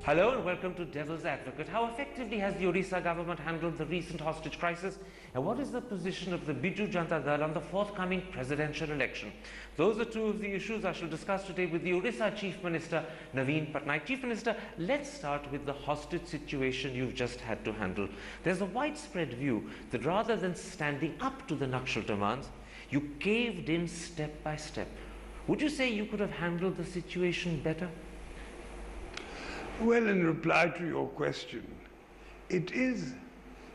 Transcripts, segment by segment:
Hello and welcome to Devil's Advocate. How effectively has the Odisha government handled the recent hostage crisis? And what is the position of the Biju Janata Dal on the forthcoming presidential election? Those are two of the issues I shall discuss today with the Odisha Chief Minister, Naveen Patnaik. Chief Minister, let's start with the hostage situation you've just had to handle. There's a widespread view that rather than standing up to the Nakshal demands, you caved in step by step. Would you say you could have handled the situation better? Well, in reply to your question, it is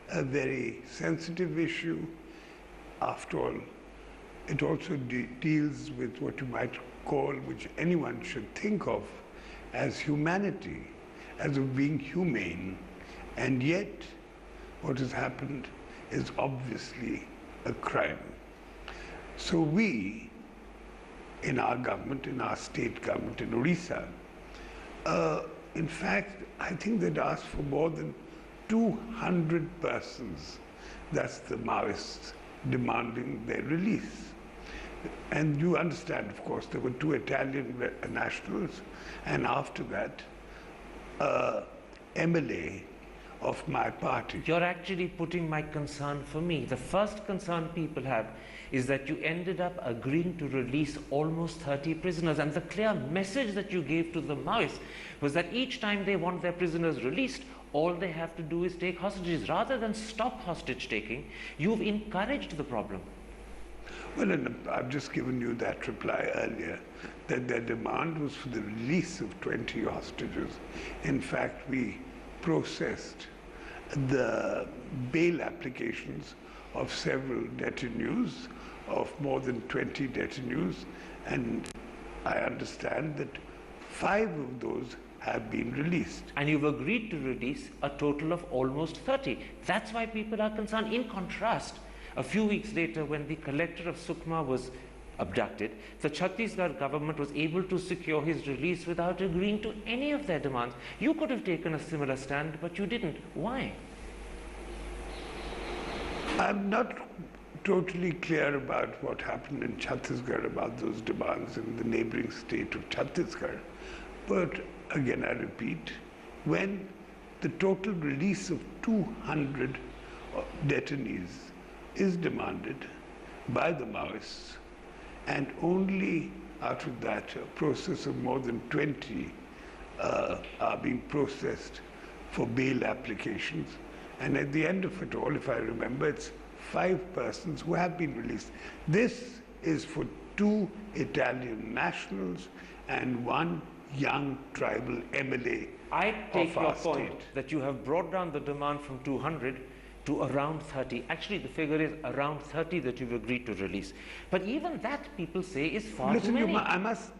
a very sensitive issue. After all, it also deals with what you might call, which anyone should think of as humanity, as of being humane. And yet, what has happened is obviously a crime. So we, in our government, in our state government, in Odisha, in fact, I think they'd asked for more than 200 persons, that's the Maoists, demanding their release. And you understand, of course, there were 2 Italian nationals, and after that, MLA of my party. You're actually putting my concern for me. The first concern people have is that you ended up agreeing to release almost 30 prisoners, and the clear message that you gave to the Maoists was that each time they want their prisoners released, all they have to do is take hostages. Rather than stop hostage taking, you've encouraged the problem. Well, and I've just given you that reply earlier, that their demand was for the release of 20 hostages. In fact, we processed the bail applications of several detainees, of more than 20 detainees, and I understand that 5 of those have been released. And you've agreed to release a total of almost 30. That's why people are concerned. In contrast, a few weeks later, when the collector of Sukma was abducted, the Chhattisgarh government was able to secure his release without agreeing to any of their demands. You could have taken a similar stand, but you didn't. Why? I'm not totally clear about what happened in Chhattisgarh about those demands in the neighboring state of Chhattisgarh. But again, I repeat, when the total release of 200 detainees is demanded by the Maoists, and only out of that a process of more than 20 are being processed for bail applications, and at the end of it all, if I remember, it's 5 persons who have been released. This is for 2 Italian nationals and 1 young tribal MLA. I take your point that you have brought down the demand from 200 to around 30. Actually, the figure is around 30 that you've agreed to release. But even that, people say, is far too many. I must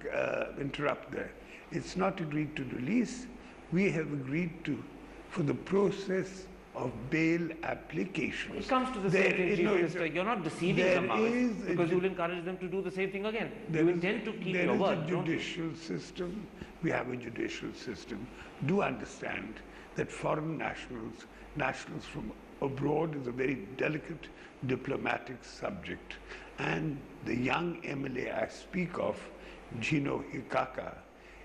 interrupt there. It's not agreed to release. We have agreed to, for the process of bail applications. It comes to the same thing, Chief Minister. You're not deceiving the Maoists because you'll encourage them to do the same thing again. You intend to keep your word, There is a judicial system. We have a judicial system. Do understand that foreign nationals from abroad is a very delicate diplomatic subject. And the young MLA I speak of, Gino Hikaka,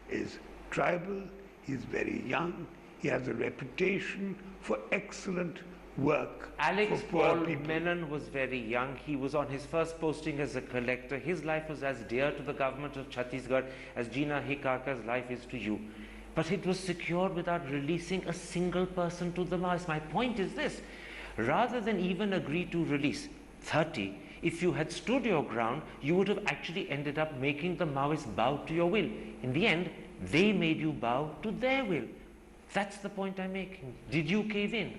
is tribal, he's very young, he has a reputation for excellent work. Alex Paul Menon was very young. He was on his first posting as a collector. His life was as dear to the government of Chhattisgarh as Gina Hikaka's life is to you. But it was secured without releasing a single person to the Maoists. My point is this. Rather than even agree to release 30, if you had stood your ground, you would have actually ended up making the Maoists bow to your will. In the end, they made you bow to their will. That's the point I'm making. Did you cave in?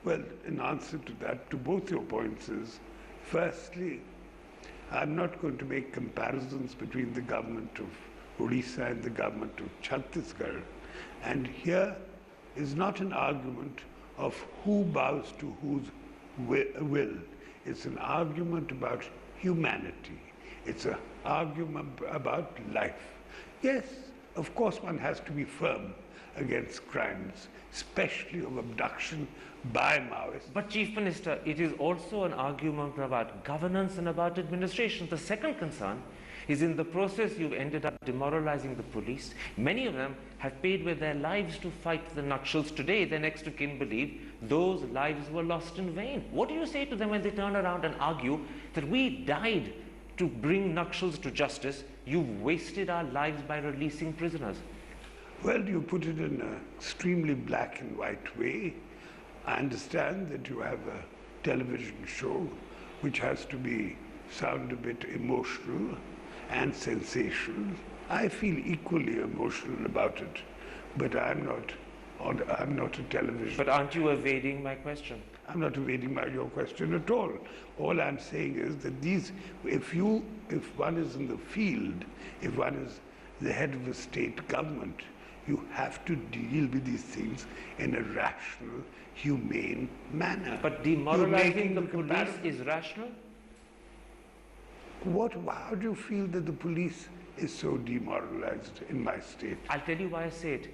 Well, in answer to that, to both your points is, firstly, I'm not going to make comparisons between the government of Odisha and the government of Chhattisgarh. And here is not an argument of who bows to whose will. It's an argument about humanity. It's an argument about life. Yes, of course one has to be firm against crimes, especially of abduction by Maoists. But Chief Minister, it is also an argument about governance and about administration. The second concern is in the process you've ended up demoralizing the police. Many of them have paid with their lives to fight the Nakshals. Today, their next of kin believe those lives were lost in vain. What do you say to them when they turn around and argue that we died to bring Nakshals to justice? You've wasted our lives by releasing prisoners. Well, you put it in an extremely black and white way. I understand that you have a television show which has to sound a bit emotional and sensational. I feel equally emotional about it, but I'm not a television. But aren't you evading my question? I'm not evading your question at all. All I'm saying is that if one is in the field, if one is the head of a state government, you have to deal with these things in a rational, humane manner. But demoralizing the police is rational? How do you feel that the police is so demoralized in my state? I'll tell you why I say it.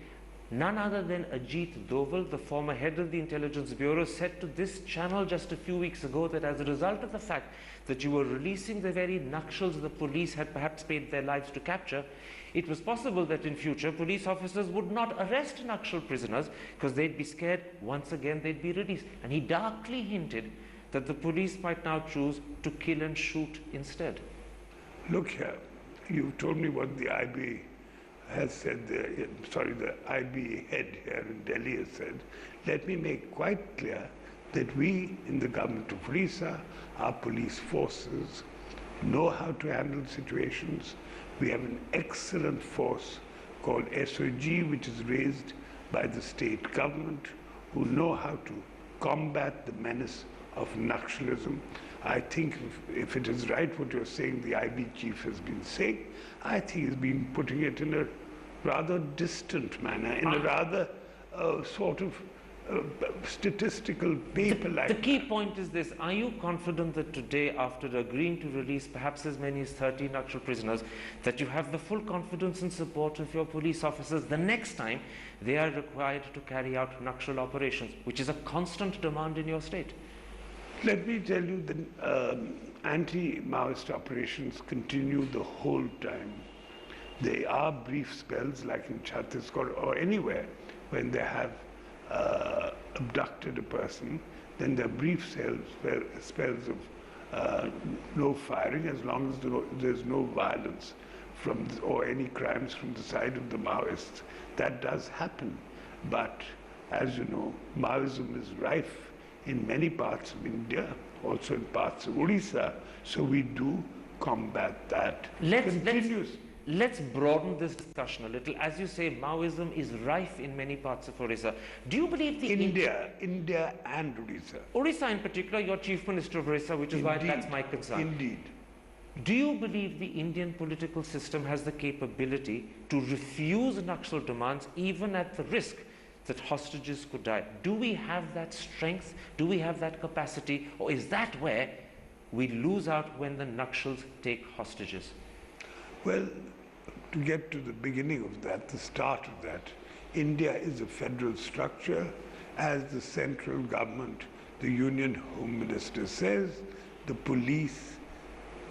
None other than Ajit Doval, the former head of the Intelligence Bureau, said to this channel just a few weeks ago that as a result of the fact that you were releasing the very Nakshals the police had perhaps paid their lives to capture, it was possible that in future police officers would not arrest Nakshal prisoners because they'd be scared once again they'd be released. And he darkly hinted that the police might now choose to kill and shoot instead. Look here, you told me what the IB has said there, the IB head here in Delhi has said. Let me make quite clear that we in the government of Orissa, our police forces, know how to handle situations. We have an excellent force called SOG, which is raised by the state government, who know how to combat the menace of Naxalism. I think if it is right what you're saying, the IB chief has been saying, I think he's been putting it in a rather distant manner, in a rather sort of statistical paper-like. The key point is this: are you confident that today, after agreeing to release perhaps as many as 30 Nakshal prisoners, that you have the full confidence and support of your police officers the next time they are required to carry out Nakshal operations, which is a constant demand in your state? Let me tell you, the anti-Maoist operations continue the whole time. There are brief spells, like in Chhattisgarh or anywhere, when they have abducted a person, then there are brief spells of no firing, as long as there's no violence or any crimes from the side of the Maoists. That does happen. But as you know, Maoism is rife in many parts of India, also in parts of Orissa. So we do combat that. Let's broaden this discussion a little. As you say, Maoism is rife in many parts of Orissa. Do you believe India and Orissa. Orissa in particular, you're Chief Minister of Orissa, which is why that's my concern. Indeed. Do you believe the Indian political system has the capability to refuse Naxal demands even at the risk that hostages could die? Do we have that strength? Do we have that capacity? Or is that where we lose out when the Naxals take hostages? Well, to get to the beginning of that, the start of that, India is a federal structure. As the central government, the Union Home Minister says, the police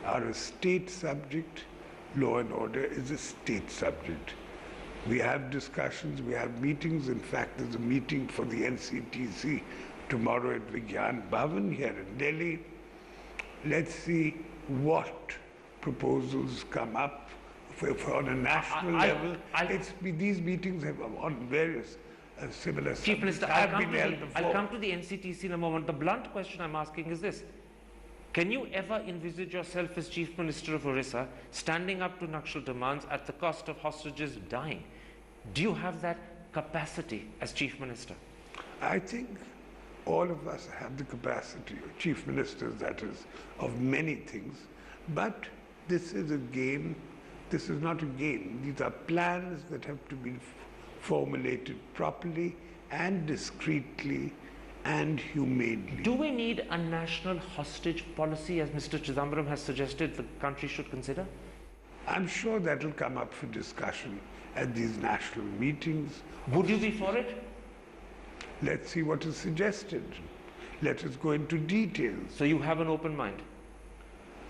are a state subject, law and order is a state subject. We have discussions, we have meetings. In fact, there's a meeting for the NCTC tomorrow at Vigyan Bhavan here in Delhi. Let's see what proposals come up on a national level. These meetings have on various similar subjects. Chief Minister, I'll come to the NCTC in a moment. The blunt question I'm asking is this: can you ever envisage yourself as Chief Minister of Orissa standing up to Naxal demands at the cost of hostages dying? Do you have that capacity as Chief Minister? I think all of us have the capacity, Chief Ministers that is, of many things, but this is a game. This is not a game. These are plans that have to be formulated properly and discreetly and humanely. Do we need a national hostage policy, as Mr. Chidambaram has suggested the country should consider? I'm sure that will come up for discussion at these national meetings. Would you be for it? Let's see what is suggested. Let us go into details. So you have an open mind?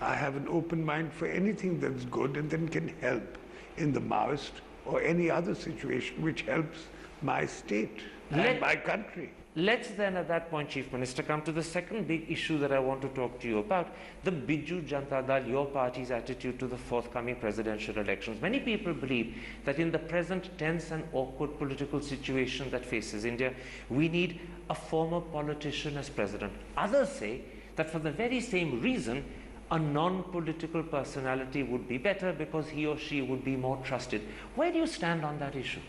I have an open mind for anything that's good and then can help in the Maoist or any other situation which helps my state and my country. Let's then at that point, Chief Minister, come to the second big issue that I want to talk to you about, the Biju Janata Dal, your party's attitude to the forthcoming presidential elections. Many people believe that in the present tense and awkward political situation that faces India, we need a former politician as president. Others say that for the very same reason, a non-political personality would be better because he or she would be more trusted. Where do you stand on that issue?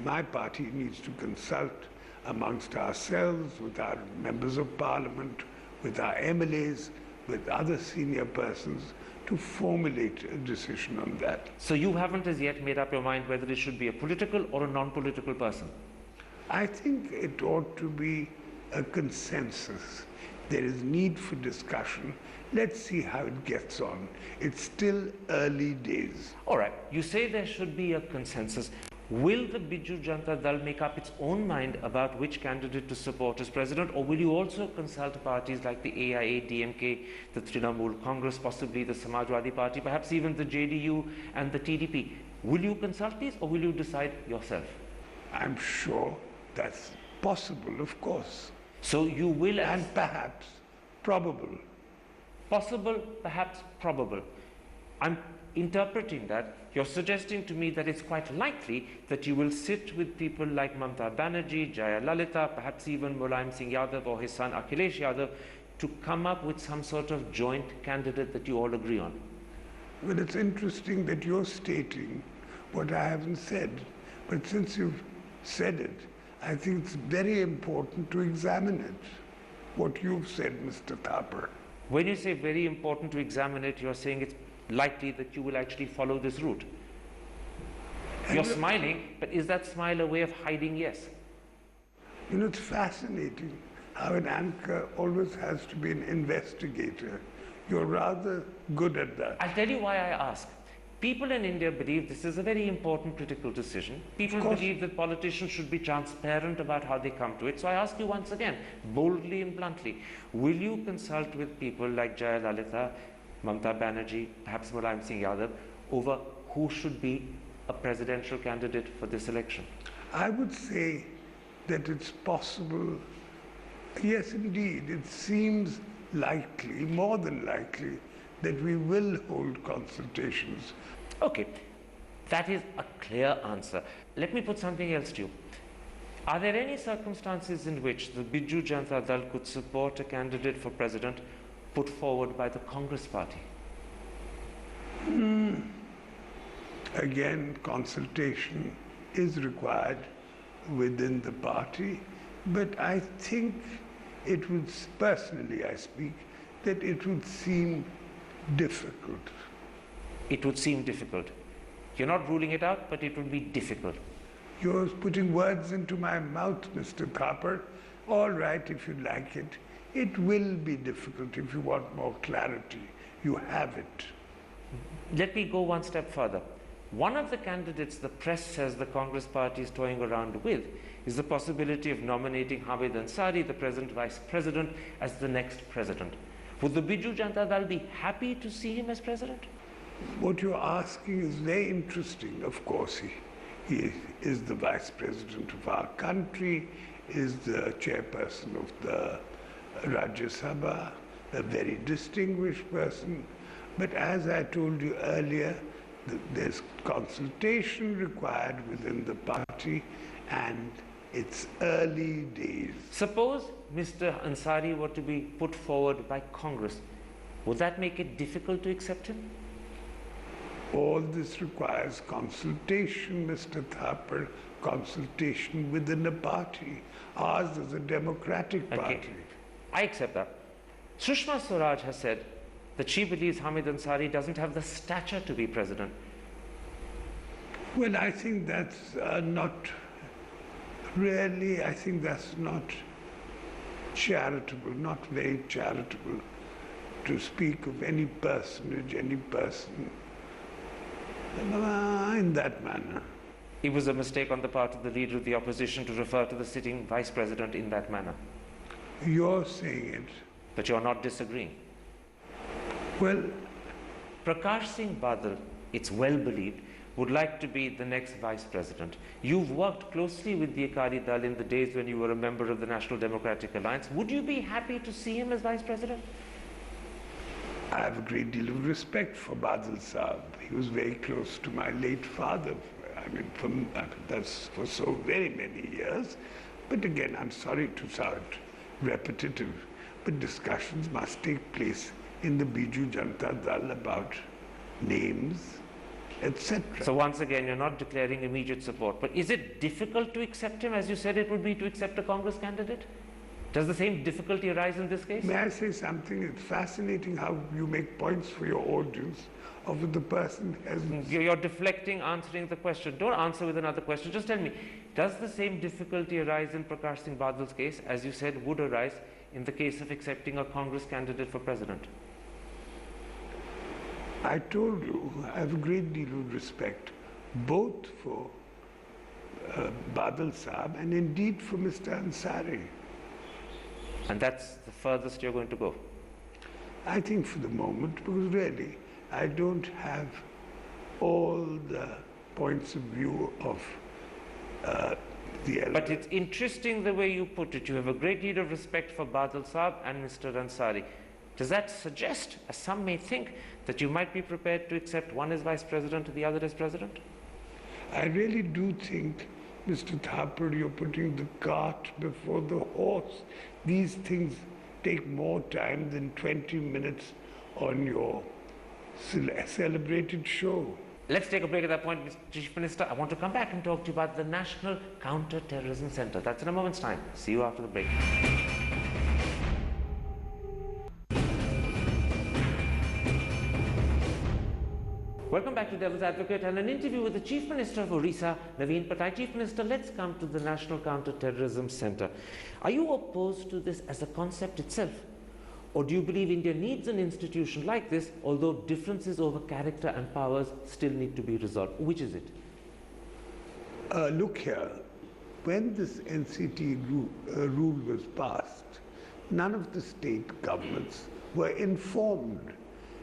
My party needs to consult amongst ourselves, with our members of parliament, with our MLAs, with other senior persons to formulate a decision on that. So you haven't as yet made up your mind whether it should be a political or a non-political person? I think it ought to be a consensus. There is need for discussion. Let's see how it gets on. It's still early days. All right, you say there should be a consensus. Will the Biju Janata Dal make up its own mind about which candidate to support as president, or will you also consult parties like the AIA, DMK, the Trinamool Congress, possibly the Samajwadi Party, perhaps even the JDU and the TDP? Will you consult these, or will you decide yourself? I'm sure that's possible, of course. So you will... And perhaps probable. Possible, perhaps probable. I'm interpreting that, you're suggesting to me that it's quite likely that you will sit with people like Mamata Banerjee, Jaya Lalita, perhaps even Mulayam Singh Yadav or his son Akhilesh Yadav, to come up with some sort of joint candidate that you all agree on. Well, it's interesting that you're stating what I haven't said, but since you've said it, I think it's very important to examine it, what you've said, Mr. Thapar. When you say very important to examine it, you're saying it's likely that you will actually follow this route. You're smiling, but is that smile a way of hiding yes? You know, it's fascinating how an anchor always has to be an investigator. You're rather good at that. I'll tell you why I ask. People in India believe this is a very important critical decision. People believe that politicians should be transparent about how they come to it. So I ask you once again, boldly and bluntly, will you consult with people like Jaya Lalita, Mamata Banerjee, perhaps Mulayam Singh Yadav, over who should be a presidential candidate for this election? I would say that it's possible. Yes, indeed, it seems likely, more than likely, that we will hold consultations. Okay, that is a clear answer. Let me put something else to you. Are there any circumstances in which the Biju Janata Dal could support a candidate for president put forward by the Congress party? Again, consultation is required within the party, but I think it would, personally I speak, that it would seem difficult. It would seem difficult. You're not ruling it out, but it would be difficult. You're putting words into my mouth, Mr. Thapar. All right, if you like it. It will be difficult if you want more clarity. You have it. Let me go one step further. One of the candidates the press says the Congress party is toying around with is the possibility of nominating Hamid Ansari, the present vice president, as the next president. Would the Biju Janata Dal be happy to see him as president? What you're asking is very interesting. Of course, he is the vice president of our country, is the chairperson of the Rajya Sabha, a very distinguished person. But as I told you earlier, there's consultation required within the party, and it's early days. Suppose Mr. Ansari were to be put forward by Congress. Would that make it difficult to accept him? All this requires consultation, Mr. Thapar, consultation within the party. Ours is a democratic party. Okay. I accept that. Sushma Swaraj has said that she believes Hamid Ansari doesn't have the stature to be president. Well, I think that's not really, I think that's not charitable, not very charitable to speak of any personage, any person in that manner. It was a mistake on the part of the leader of the opposition to refer to the sitting vice president in that manner. You're saying it. But you're not disagreeing. Well, Prakash Singh Badal, it's well believed, would like to be the next vice president. You've worked closely with the Akali Dal in the days when you were a member of the National Democratic Alliance. Would you be happy to see him as vice president? I have a great deal of respect for Badal Saab. He was very close to my late father. That's for so very many years. But again, I'm sorry to sound repetitive, but discussions must take place in the Biju Janata Dal about names, etc. So once again, you're not declaring immediate support. But is it difficult to accept him, as you said it would be to accept a Congress candidate? Does the same difficulty arise in this case? May I say something? It's fascinating how you make points for your audience of what the person has... You're deflecting, answering the question. Don't answer with another question. Just tell me, does the same difficulty arise in Prakash Singh Badal's case, as you said, would arise in the case of accepting a Congress candidate for president? I told you, I have a great deal of respect, both for Badal Saab and indeed for Mr. Ansari. And that's the furthest you're going to go? I think for the moment, because really, I don't have all the points of view of the elder. But it's interesting the way you put it. You have a great deal of respect for Badal Saab and Mr. Ansari. Does that suggest, as some may think, that you might be prepared to accept one as vice president and the other as president? I really do think, Mr. Thapar, you're putting the cart before the horse. These things take more time than 20 minutes on your celebrated show. Let's take a break at that point, Mr. Chief Minister. I want to come back and talk to you about the National Counter-Terrorism Center. That's in a moment's time. See you after the break. Welcome back to Devil's Advocate and an interview with the Chief Minister of Orissa, Naveen Patnaik. Chief Minister, let's come to the National Counter-Terrorism Center. Are you opposed to this as a concept itself? Or do you believe India needs an institution like this, although differences over character and powers still need to be resolved? Which is it? Look here, when this NCT rule was passed, none of the state governments were informed.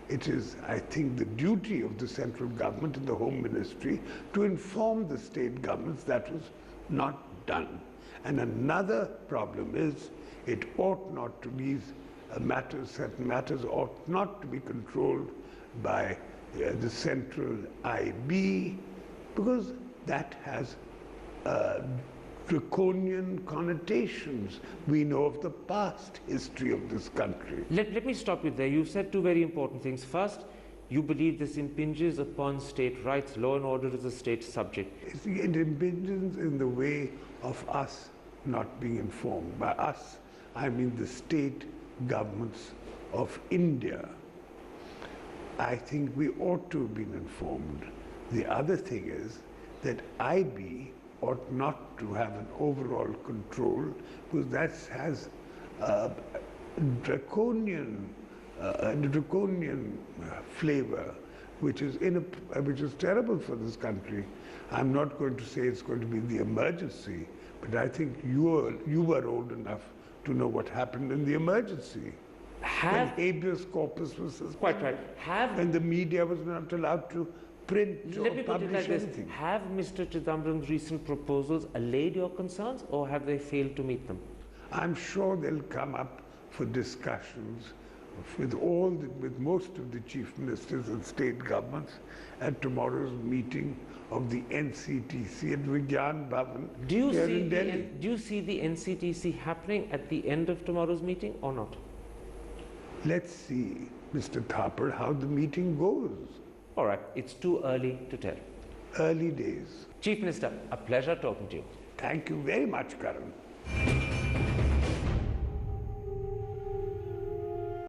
It is, I think, the duty of the central government and the Home Ministry to inform the state governments. That was not done. And another problem is, it ought not to be certain matters ought not to be controlled by the central IB, because that has draconian connotations. We know of the past history of this country. Let me stop you there. You said two very important things. First, you believe this impinges upon state rights. Law and order is a state subject. It impinges in the way of us not being informed. By us, I mean the state governments of India. I think we ought to have been informed. The other thing is that IB ought not to have an overall control, because that has a draconian flavor, which is terrible for this country. I'm not going to say it's going to be the emergency, but I think you were old enough to know what happened in the emergency. When habeas corpus was suspended. Quite right. And the media was not allowed to print or publish anything. Have Mr. Chidambaram's recent proposals allayed your concerns, or have they failed to meet them? I'm sure they'll come up for discussions with most of the chief ministers and state governments at tomorrow's meeting of the NCTC at Vigyan Bhavan here in Delhi. Do you see the NCTC happening at the end of tomorrow's meeting or not? Let's see, Mr. Thapar, how the meeting goes. All right, it's too early to tell. Early days. Chief Minister, a pleasure talking to you. Thank you very much, Karan.